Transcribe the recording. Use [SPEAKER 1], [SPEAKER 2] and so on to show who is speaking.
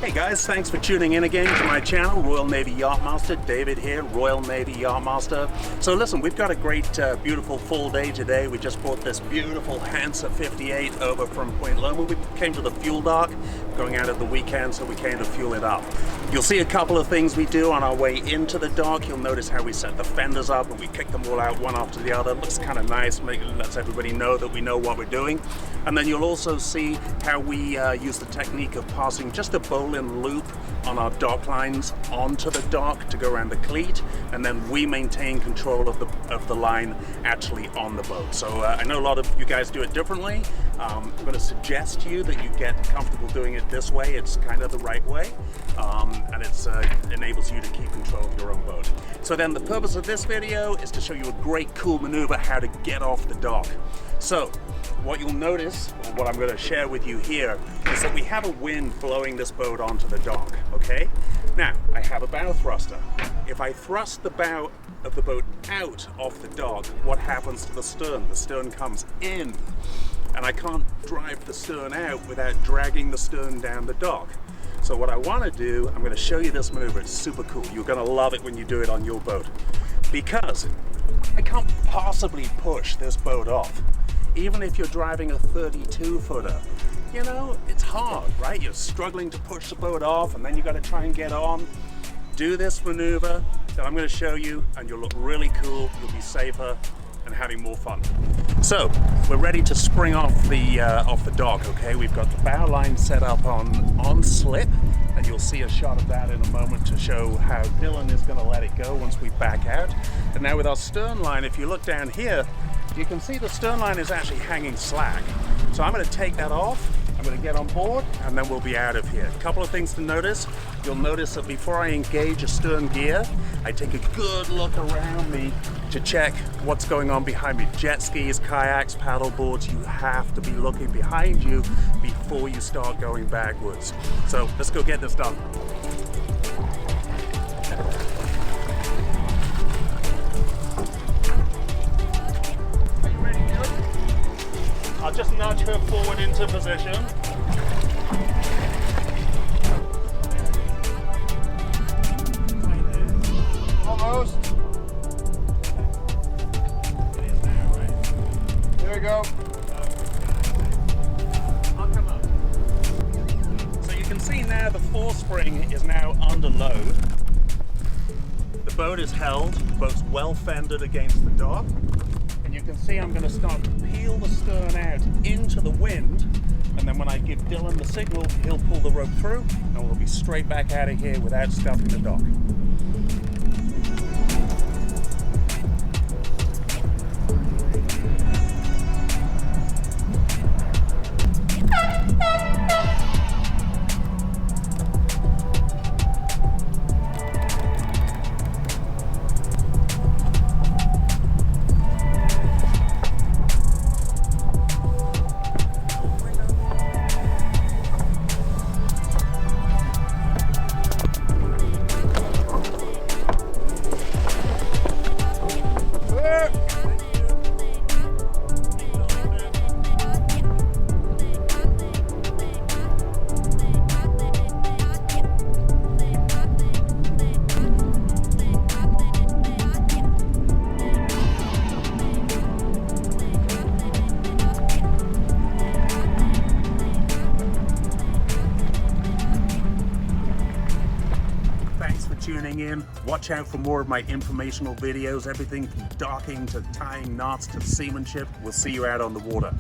[SPEAKER 1] Hey guys, thanks for tuning in again to my channel, Royal Navy Yachtmaster. David here, Royal Navy Yachtmaster. So listen, we've got a great, beautiful full day today. We just bought this beautiful Hanse 58 over from Point Loma. We came to the fuel dock, going out at the weekend, so we came to fuel it up. You'll see a couple of things we do on our way into the dock. You'll notice how we set the fenders up and we kick them all out one after the other. Looks kind of nice, lets everybody know that we know what we're doing. And then you'll also see how we use the technique of passing just a bowline loop on our dock lines onto the dock to go around the cleat, and then we maintain control of the line actually on the boat. So I know a lot of you guys do it differently. I'm going to suggest to you that you get comfortable doing it this way. It's kind of the right way, and it enables you to keep control of your own boat. So then the purpose of this video is to show you a great cool maneuver how to get off the dock. So what you'll notice, or what I'm going to share with you here, is that we have a wind blowing this boat onto the dock, okay? Now, I have a bow thruster. If I thrust the bow of the boat out off the dock, what happens to the stern? The stern comes in, and I can't drive the stern out without dragging the stern down the dock. So what I want to do, I'm going to show you this maneuver. It's super cool. You're going to love it when you do it on your boat, because I can't possibly push this boat off. Even if you're driving a 32-footer, you know, it's hard, right? You're struggling to push the boat off, and then you got to try and get on. Do this maneuver that I'm going to show you, and you'll look really cool. You'll be safer and having more fun. So we're ready to spring off the dock. Okay, we've got the bow line set up on slip, and you'll see a shot of that in a moment to show how Dylan is going to let it go once we back out. And now with our stern line, if you look down here, you can see the stern line is actually hanging slack. So I'm going to take that off, I'm going to get on board, and then we'll be out of here. A couple of things to notice. You'll notice that before I engage a stern gear, I take a good look around me to check what's going on behind me. Jet skis, kayaks, paddle boards, you have to be looking behind you before you start going backwards. So let's go get this done. I'll just nudge her forward into position.
[SPEAKER 2] Almost. There we go.
[SPEAKER 1] I'll come up. So you can see now the forespring is now under load. The boat is held, the boat's well fended against the dock. And you can see I'm going to start to peel the stern out into the wind, and then when I give Dylan the signal, he'll pull the rope through, and we'll be straight back out of here without scuffing the dock. Tuning in. Watch out for more of my informational videos, everything from docking to tying knots to seamanship. We'll see you out on the water.